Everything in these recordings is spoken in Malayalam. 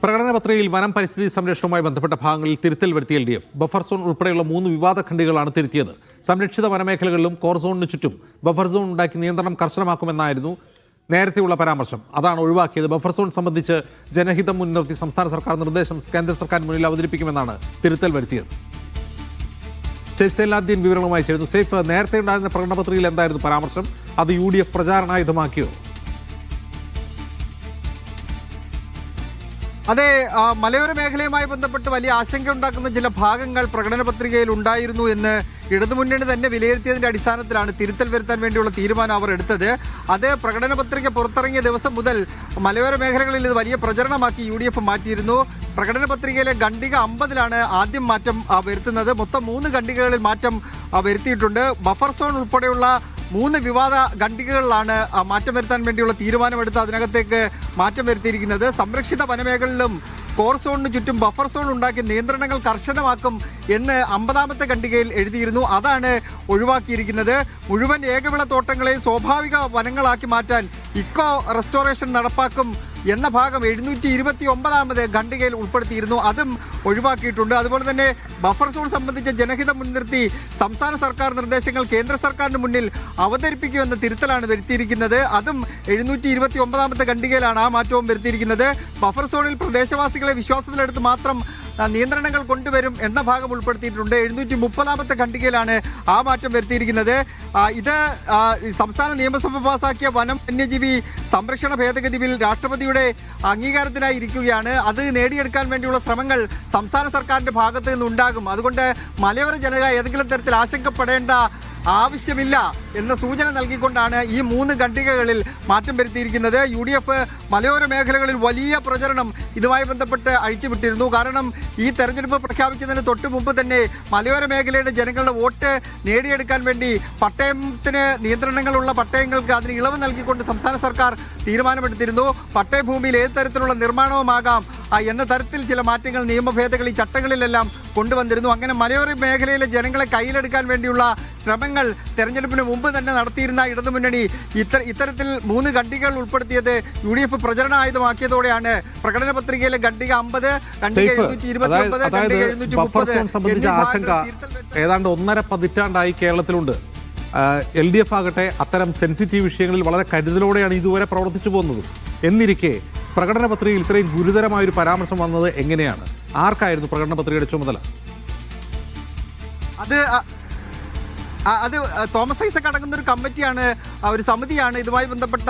പ്രകടന പത്രികയിൽ വനം പരിസ്ഥിതി സംരക്ഷണവുമായി ബന്ധപ്പെട്ട ഭാഗങ്ങളിൽ തിരുത്തൽ വരുത്തിയ LDF. ബഫർ സോൺ ഉൾപ്പെടെയുള്ള 3 വിവാദ ഖണ്ഡികകളാണ് തിരുത്തിയത്. സംരക്ഷിത വനമേഖലകളിലും കോർ സോണിന് ചുറ്റും ബഫർ സോൺ ഉണ്ടാക്കി നിയന്ത്രണം കർശനമാക്കുമെന്നായിരുന്നു നേരത്തെയുള്ള പരാമർശം. അതാണ് ഒഴിവാക്കിയത്. ബഫർ സോൺ സംബന്ധിച്ച് ജനഹിതം മുൻനിർത്തി സംസ്ഥാന സർക്കാർ നിർദ്ദേശം കേന്ദ്ര സർക്കാർ മുന്നിൽ അവതരിപ്പിക്കുമെന്നാണ് തിരുത്തൽ വരുത്തിയത്. സേഫ് സൈലാദ്ദീൻ വിവരണവുമായി ചേരുന്നു. സേഫ്, നേരത്തെ ഉണ്ടായിരുന്ന പ്രകടന പത്രികയിൽ എന്തായിരുന്നു പരാമർശം? അത് UDF പ്രചാരണായുധമാക്കിയോ? അതെ, മലയോര മേഖലയുമായി ബന്ധപ്പെട്ട് വലിയ ആശങ്കയുണ്ടാക്കുന്ന ചില ഭാഗങ്ങൾ പ്രകടന പത്രികയിൽ ഉണ്ടായിരുന്നു എന്ന് ഇടതുമുന്നണി തന്നെ വിലയിരുത്തിയതിന്റെ അടിസ്ഥാനത്തിലാണ് തിരുത്തൽ വരുത്താൻ വേണ്ടിയുള്ള തീരുമാനം അവർ എടുത്തത്. അത് പ്രകടന പത്രിക പുറത്തിറങ്ങിയ ദിവസം മുതൽ മലയോര മേഖലകളിൽ ഇത് വലിയ പ്രചരണമാക്കി UDF മാറ്റിയിരുന്നു. പ്രകടന പത്രികയിലെ ഖണ്ഡിക 50-ലാണ് ആദ്യം മാറ്റം വരുത്തുന്നത്. മൊത്തം 3 ഖണ്ഡികകളിൽ മാറ്റം വരുത്തിയിട്ടുണ്ട്. ബഫർ സോൺ ഉൾപ്പെടെയുള്ള 3 വിവാദ ഖണ്ഡികകളിലാണ് മാറ്റം വരുത്താൻ വേണ്ടിയുള്ള തീരുമാനമെടുത്ത് അതിനകത്തേക്ക് മാറ്റം വരുത്തിയിരിക്കുന്നത്. സംരക്ഷിത വനമേഖലകളിലും കോർ സോണിന് ചുറ്റും ബഫർ സോൺ ഉണ്ടാക്കി നിയന്ത്രണങ്ങൾ കർശനമാക്കും എന്ന് 50-ാമത്തെ ഖണ്ഡികയിൽ എഴുതിയിരുന്നു. അതാണ് ഒഴിവാക്കിയിരിക്കുന്നത്. മുഴുവൻ ഏകവിള തോട്ടങ്ങളെ സ്വാഭാവിക വനങ്ങളാക്കി മാറ്റാൻ ഇക്കോ റെസ്റ്റോറേഷൻ നടപ്പാക്കും എന്ന ഭാഗം 729-ാമത് ഖണ്ഡികയിൽ ഉൾപ്പെടുത്തിയിരുന്നു. അതും ഒഴിവാക്കിയിട്ടുണ്ട്. അതുപോലെ തന്നെ ബഫർ സോൺ സംബന്ധിച്ച ജനഹിതം മുൻനിർത്തി സംസ്ഥാന സർക്കാർ നിർദ്ദേശങ്ങൾ കേന്ദ്ര സർക്കാരിന് മുന്നിൽ അവതരിപ്പിക്കുമെന്ന തിരുത്തലാണ് വരുത്തിയിരിക്കുന്നത്. അതും 729-ാമത്തെ ഖണ്ഡികയിലാണ് ആ മാറ്റവും വരുത്തിയിരിക്കുന്നത്. ബഫർ സോണിൽ പ്രദേശവാസികളെ വിശ്വാസത്തിലെടുത്ത് മാത്രം നിയന്ത്രണങ്ങൾ കൊണ്ടുവരും എന്ന ഭാഗം ഉൾപ്പെടുത്തിയിട്ടുണ്ട്. 730-ാമത്തെ ഖണ്ഡികയിലാണ് ആ മാറ്റം വരുത്തിയിരിക്കുന്നത്. ഇത് സംസ്ഥാന നിയമസഭ പാസാക്കിയ വനം വന്യജീവി സംരക്ഷണ ഭേദഗതി ബിൽ രാഷ്ട്രപതിയുടെ അംഗീകാരത്തിനായി ഇരിക്കുകയാണ്. അത് നേടിയെടുക്കാൻ വേണ്ടിയുള്ള ശ്രമങ്ങൾ സംസ്ഥാന സർക്കാരിന്റെ ഭാഗത്ത് നിന്നുണ്ടാകും. അതുകൊണ്ട് മലയോര ജനത ഏതെങ്കിലും തരത്തിൽ ആശങ്കപ്പെടേണ്ട ആവശ്യമില്ല എന്ന സൂചന നൽകിക്കൊണ്ടാണ് ഈ 3 ഖണ്ഡികകളിൽ മാറ്റം വരുത്തിയിരിക്കുന്നത്. UDF മലയോര മേഖലകളിൽ വലിയ പ്രചരണം ഇതുമായി ബന്ധപ്പെട്ട് അഴിച്ചുവിട്ടിരുന്നു. കാരണം ഈ തെരഞ്ഞെടുപ്പ് പ്രഖ്യാപിക്കുന്നതിന് തൊട്ട് മുമ്പ് തന്നെ മലയോര മേഖലയുടെ ജനങ്ങളുടെ വോട്ട് നേടിയെടുക്കാൻ വേണ്ടി പട്ടയത്തിന് നിയന്ത്രണങ്ങളുള്ള പട്ടയങ്ങൾക്ക് അതിന് ഇളവ് നൽകിക്കൊണ്ട് സംസ്ഥാന സർക്കാർ തീരുമാനമെടുത്തിരുന്നു. പട്ടയഭൂമിയിൽ ഏത് തരത്തിലുള്ള നിർമ്മാണവുമാകാം എന്ന തരത്തിൽ ചില മാറ്റങ്ങൾ നിയമ ഭേദഗതി ചട്ടങ്ങളിലെല്ലാം കൊണ്ടുവന്നിരുന്നു. അങ്ങനെ മലയോര മേഖലയിലെ ജനങ്ങളെ കയ്യിലെടുക്കാൻ വേണ്ടിയുള്ള ശ്രമങ്ങൾ തെരഞ്ഞെടുപ്പിന് മുമ്പ് തന്നെ നടത്തിയിരുന്ന ഇടതുമുന്നണി ഇത്തരത്തിൽ 3 ഖണ്ഡികകൾ ഉൾപ്പെടുത്തിയത് UDF പ്രചരണ ആയുധമാക്കിയതോടെയാണ് പ്രകടന പത്രികയിലെ ഖണ്ഡിക 50, ഖണ്ഡിക 729, ഖണ്ഡിക 730 സംബന്ധിച്ച ആശങ്ക ഏതാണ്ട് 1.5 പതിറ്റാണ്ടായി കേരളത്തിലുണ്ട്. LDF ആകട്ടെ അത്തരം സെൻസിറ്റീവ് വിഷയങ്ങളിൽ വളരെ കരുതലോടെയാണ് ഇതുവരെ പ്രവർത്തിച്ചു പോകുന്നത്. എന്നിരിക്കെ പ്രകടന പത്രികയിൽ ഇത്രയും ഗുരുതരമായൊരു പരാമർശം വന്നത് എങ്ങനെയാണ്? ആർക്കായിരുന്നു പ്രകടന പത്രികയുടെ ചുമതല? അത് തോമസ് ഐസക് അടങ്ങുന്ന ഒരു കമ്മിറ്റിയാണ്, ഒരു സമിതിയാണ് ഇതുമായി ബന്ധപ്പെട്ട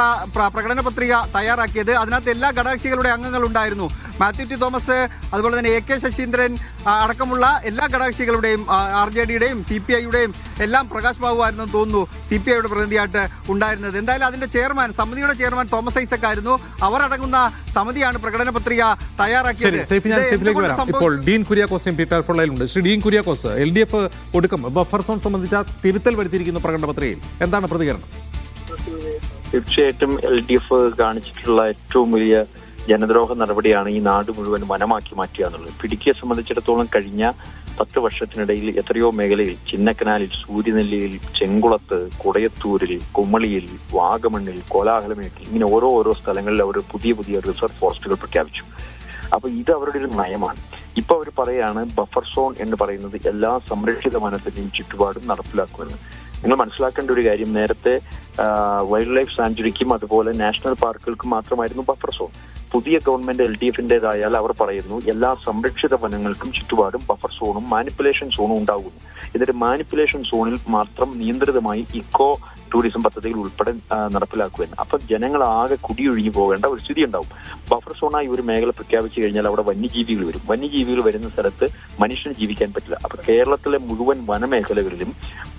പ്രകടന പത്രിക തയ്യാറാക്കിയത്. അതിനകത്ത് എല്ലാ ഘടകകക്ഷികളുടെ അംഗങ്ങൾ ഉണ്ടായിരുന്നു. മാത്യു ടി തോമസ്, അതുപോലെ തന്നെ AK ശശീന്ദ്രൻ അടക്കമുള്ള എല്ലാ ഘടകകക്ഷികളുടെയും RJDയുടെയും CPIയുടെയും എല്ലാം പ്രകാശ് ബാബു ആയിരുന്നെന്ന് തോന്നുന്നു CPIയുടെ പ്രതിനിധിയായിട്ട് ഉണ്ടായിരുന്നത്. എന്തായാലും അതിന്റെ ചെയർമാൻ, സമിതിയുടെ ചെയർമാൻ തോമസ് ഐസക് ആയിരുന്നു. അവർ അടങ്ങുന്ന സമിതിയാണ് പ്രകടന പത്രിക തയ്യാറാക്കിയത്. ഇപ്പോൾ ഡീൻ കുര്യാക്കോസ് പീറ്റർ ഫോളയിലുണ്ട്. ശ്രീ ഡീൻ കുര്യാക്കോസ്, LDF ഒടുക്കം ബഫർ സോൺ സംബന്ധിച്ച തിരുത്തൽ വരുത്തിയിരിക്കുന്ന പ്രകടന പത്രികയിൽ എന്താണ് പ്രതികരണം? തീർച്ചയായിട്ടും LDF കാണിച്ചിട്ടുള്ള ഏറ്റവും വലിയ ജനദ്രോഹ നടപടിയാണ് ഈ നാട് മുഴുവൻ വനമാക്കി മാറ്റുക എന്നുള്ളത്. ഇടുക്കിയെ സംബന്ധിച്ചിടത്തോളം കഴിഞ്ഞ 10 വർഷത്തിനിടയിൽ എത്രയോ മേഖലയിൽ, ചിന്നക്കനാലിൽ, സൂര്യനെല്ലിയിൽ, ചെങ്കുളത്ത്, കുടയത്തൂരിൽ, കുമ്മളിയിൽ, വാഗമണ്ണിൽ, കോലാഹലമേട്ടിൽ, ഇങ്ങനെ ഓരോ സ്ഥലങ്ങളിൽ അവർ പുതിയ റിസർവ് ഫോറസ്റ്റുകൾ പ്രഖ്യാപിച്ചു. അപ്പൊ ഇത് അവരുടെ ഒരു നയമാണ്. ഇപ്പൊ അവർ പറയാണ് ബഫർ സോൺ എന്ന് പറയുന്നത് എല്ലാ സംരക്ഷിത വനത്തിന്റെയും ചുറ്റുപാടും നടപ്പിലാക്കുമെന്ന്. നിങ്ങൾ മനസ്സിലാക്കേണ്ട ഒരു കാര്യം, നേരത്തെ വൈൽഡ് ലൈഫ് സാഞ്ചുറിക്കും അതുപോലെ നാഷണൽ പാർക്കുകൾക്കും മാത്രമായിരുന്നു ബഫർ സോൺ. പുതിയ ഗവൺമെന്റ് LDFന്റേതായാൽ അവർ പറയുന്നു എല്ലാ സംരക്ഷിത വനങ്ങൾക്കും ചുറ്റുപാടും ബഫർ സോണും മാനിപ്പുലേഷൻ സോണും ഉണ്ടാകുന്നു. എന്നിട്ട് മാനിപ്പുലേഷൻ സോണിൽ മാത്രം നിയന്ത്രിതമായി ഇക്കോ ടൂറിസം പദ്ധതികൾ ഉൾപ്പെടെ നടപ്പിലാക്കുമെന്ന്. അപ്പൊ ജനങ്ങൾ ആകെ കുടിയൊഴിഞ്ഞു പോകേണ്ട ഒരു സ്ഥിതി ഉണ്ടാവും. ബഫർ സോണായി ഒരു മേഖല പ്രഖ്യാപിച്ചു കഴിഞ്ഞാൽ അവിടെ വന്യജീവികൾ വരും. വന്യജീവികൾ വരുന്ന സ്ഥലത്ത് മനുഷ്യന് ജീവിക്കാൻ പറ്റില്ല. അപ്പൊ കേരളത്തിലെ മുഴുവൻ വനമേഖലകളിലും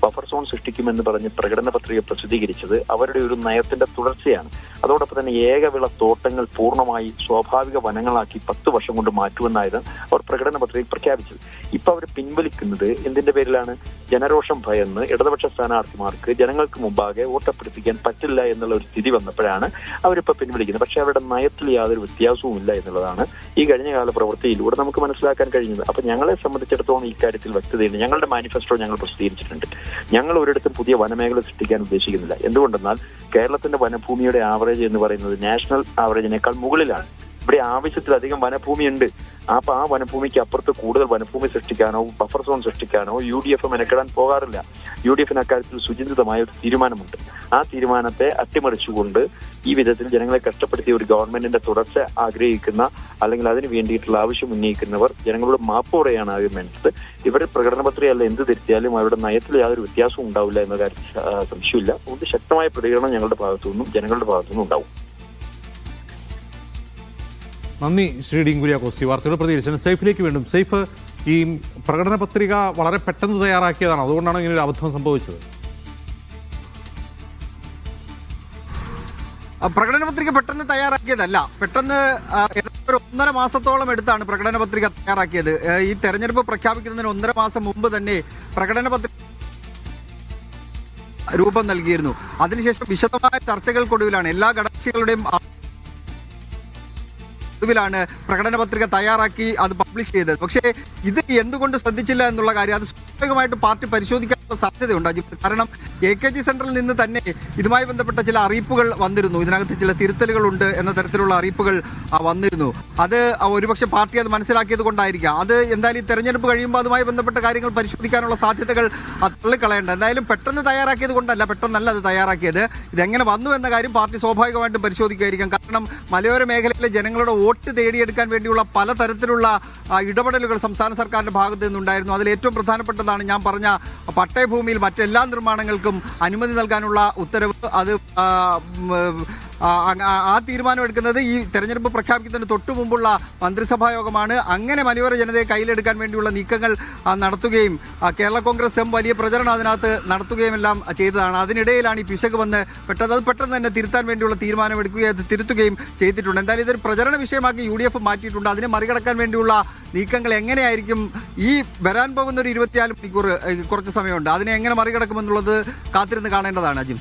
ബഫർ സോൺ സൃഷ്ടിക്കുമെന്ന് പറഞ്ഞ് പ്രകടന പത്രിക പ്രസിദ്ധീകരിച്ചത് അവരുടെ ഒരു നയത്തിന്റെ തുടർച്ചയാണ്. അതോടൊപ്പം തന്നെ ഏകവിള തോട്ടങ്ങൾ പൂർണ്ണമായി സ്വാഭാവിക വനങ്ങളാക്കി 10 വർഷം കൊണ്ട് മാറ്റുമെന്നായിരുന്നു അവർ പ്രകടന പത്രികയിൽ പ്രഖ്യാപിച്ചത്. ഇപ്പൊ അവർ പിൻവലിക്കുന്നത് എന്തിന്റെ പേരിലാണ്? ജനരോഷം ഭയന്ന് ഇടതുപക്ഷ സ്ഥാനാർത്ഥിമാർക്ക് ജനങ്ങൾക്ക് മുമ്പാകെ വോട്ടപ്പെടുത്തിക്കാൻ പറ്റില്ല എന്നുള്ള ഒരു സ്ഥിതി വന്നപ്പോഴാണ് അവരിപ്പോ പിൻവലിക്കുന്നത്. പക്ഷെ അവരുടെ നയത്തിൽ യാതൊരു വ്യത്യാസവും ഇല്ല എന്നുള്ളതാണ് ഈ കഴിഞ്ഞകാല പ്രവൃത്തിയിലൂടെ നമുക്ക് മനസ്സിലാക്കാൻ കഴിഞ്ഞത്. അപ്പൊ ഞങ്ങളെ സംബന്ധിച്ചിടത്തോളം ഇക്കാര്യത്തിൽ വ്യക്തതയുണ്ട്. ഞങ്ങളുടെ മാനിഫെസ്റ്റോ ഞങ്ങൾ പ്രസിദ്ധീകരിച്ചിട്ടുണ്ട്. ഞങ്ങൾ ഒരിടത്തും പുതിയ വനമേഖല സൃഷ്ടിക്കാൻ ഉദ്ദേശിക്കുന്നില്ല. എന്തുകൊണ്ടെന്നാൽ കേരളത്തിന്റെ വനഭൂമിയുടെ ആവറേജ് എന്ന് പറയുന്നത് നാഷണൽ ആവറേജിനേക്കാൾ മുകളിലാണ്. ഇവിടെ ആവശ്യത്തിലധികം വനഭൂമിയുണ്ട്. അപ്പൊ ആ വനഭൂമിക്ക് അപ്പുറത്ത് കൂടുതൽ വനഭൂമി സൃഷ്ടിക്കാനോ ബഫർ സോൺ സൃഷ്ടിക്കാനോ UDF മെനക്കെടാൻ പോകാറില്ല. UDF അക്കാര്യത്തിൽ സുചിന്തിതമായ ഒരു തീരുമാനമുണ്ട്. ആ തീരുമാനത്തെ അട്ടിമറിച്ചുകൊണ്ട് ഈ വിധത്തിൽ ജനങ്ങളെ കഷ്ടപ്പെടുത്തിയ ഒരു ഗവൺമെന്റിന്റെ തുടർച്ച ആഗ്രഹിക്കുന്ന അല്ലെങ്കിൽ അതിന് വേണ്ടിയിട്ടുള്ള ആവശ്യം ഉന്നയിക്കുന്നവർ ജനങ്ങളോട് മാപ്പ് പറയുകയാണ് ആദ്യം വേണ്ടത്. ഇവരുടെ പ്രകടന പത്രികയല്ല എന്ത് തിരുത്തിയാലും അവരുടെ നയത്തിൽ യാതൊരു വ്യത്യാസവും ഉണ്ടാവില്ല എന്ന കാര്യത്തിൽ സംശയമില്ല. അതുകൊണ്ട് ശക്തമായ പ്രതികരണം ഞങ്ങളുടെ ഭാഗത്തുനിന്നും ജനങ്ങളുടെ ഭാഗത്തുനിന്നും ഉണ്ടാവും. നന്ദി ശ്രീ ഡീൻ കുര്യാക്കോസ്. ഈ വാർത്തയോട് പ്രതികരിച്ചു. സൈഫിലേക്ക് വീണ്ടും. സൈഫ്, ഈ പ്രകടന പത്രിക വളരെ പെട്ടെന്ന് തയ്യാറാക്കിയതാണ്, അതുകൊണ്ടാണ് ഇങ്ങനെ ഒരു അബദ്ധം സംഭവിച്ചത്? പ്രകടന പത്രിക പെട്ടെന്ന് തയ്യാറാക്കിയതല്ല. പെട്ടെന്ന് ഒരു 1.5 മാസത്തോളം എടുത്താണ് പ്രകടന പത്രിക തയ്യാറാക്കിയത്. ഈ തെരഞ്ഞെടുപ്പ് പ്രഖ്യാപിക്കുന്നതിന് 1.5 മാസം മുമ്പ് തന്നെ പ്രകടന പത്രിക രൂപം നൽകിയിരുന്നു. അതിനുശേഷം വിശദമായ ചർച്ചകൾക്കൊടുവിലാണ് എല്ലാ ഘടകകക്ഷികളുടെയും ാണ് പ്രകടന പത്രിക തയ്യാറാക്കി അത് പബ്ലിഷ് ചെയ്തത്. പക്ഷേ ഇത് എന്തുകൊണ്ട് ശ്രദ്ധിച്ചില്ല എന്നുള്ള കാര്യം അത് സ്വാഭാവികമായിട്ട് പാർട്ടി പരിശോധിക്കാനുള്ള സാധ്യതയുണ്ട് അജിത്. കാരണം AKG സെന്ററിൽ നിന്ന് തന്നെ ഇതുമായി ബന്ധപ്പെട്ട ചില അറിയിപ്പുകൾ വന്നിരുന്നു. ഇതിനകത്ത് ചില തിരുത്തലുകളുണ്ട് എന്ന തരത്തിലുള്ള അറിയിപ്പുകൾ വന്നിരുന്നു. അത് ഒരുപക്ഷെ പാർട്ടി അത് മനസ്സിലാക്കിയത് കൊണ്ടായിരിക്കാം. അത് എന്തായാലും ഈ തെരഞ്ഞെടുപ്പ് കഴിയുമ്പോൾ അതുമായി ബന്ധപ്പെട്ട കാര്യങ്ങൾ പരിശോധിക്കാനുള്ള സാധ്യതകൾ തള്ളിക്കളയേണ്ട. എന്തായാലും പെട്ടെന്ന് തയ്യാറാക്കിയത് കൊണ്ടല്ല, പെട്ടെന്നല്ല അത് തയ്യാറാക്കിയത്. ഇതെങ്ങനെ വന്നു എന്ന കാര്യം പാർട്ടി സ്വാഭാവികമായിട്ടും പരിശോധിക്കുമായിരിക്കും. കാരണം മലയോര മേഖലയിലെ ജനങ്ങളുടെ വോട്ട് തേടിയെടുക്കാൻ വേണ്ടിയുള്ള പലതരത്തിലുള്ള ഇടപെടലുകൾ സംസ്ഥാന സർക്കാരിന്റെ ഭാഗത്തു നിന്നുണ്ടായിരുന്നു. അതിൽ ഏറ്റവും പ്രധാനപ്പെട്ടതാണ് ഞാൻ പറഞ്ഞ പട്ടയഭൂമിയിൽ മറ്റെല്ലാ നിർമ്മാണങ്ങൾക്കും അനുമതി നൽകാനുള്ള ഉത്തരവ്. അത് ആ തീരുമാനം എടുക്കുന്നത് ഈ തെരഞ്ഞെടുപ്പ് പ്രഖ്യാപിക്കുന്നതിന് തൊട്ടു മുമ്പുള്ള മന്ത്രിസഭാ യോഗമാണ്. അങ്ങനെ മലയോര ജനതയെ കയ്യിലെടുക്കാൻ വേണ്ടിയുള്ള നീക്കങ്ങൾ നടത്തുകയും കേരള കോൺഗ്രസ് വലിയ പ്രചരണം അതിനകത്ത് നടത്തുകയും എല്ലാം ചെയ്തതാണ്. അതിനിടയിലാണ് ഈ പിശക് വന്ന് പെട്ടെന്ന് തന്നെ തിരുത്താൻ വേണ്ടിയുള്ള തീരുമാനമെടുക്കുകയും അത് തിരുത്തുകയും ചെയ്തിട്ടുണ്ട്. എന്തായാലും ഇതൊരു പ്രചരണ വിഷയമാക്കി UDF മാറ്റിയിട്ടുണ്ട്. അതിനെ മറികടക്കാൻ വേണ്ടിയുള്ള നീക്കങ്ങൾ എങ്ങനെയായിരിക്കും ഈ വരാൻ പോകുന്ന ഒരു 24 മണിക്കൂർ കുറച്ച് സമയമുണ്ട്, അതിനെ എങ്ങനെ മറികടക്കുമെന്നുള്ളത് കാത്തിരുന്ന് കാണേണ്ടതാണ് അജിം.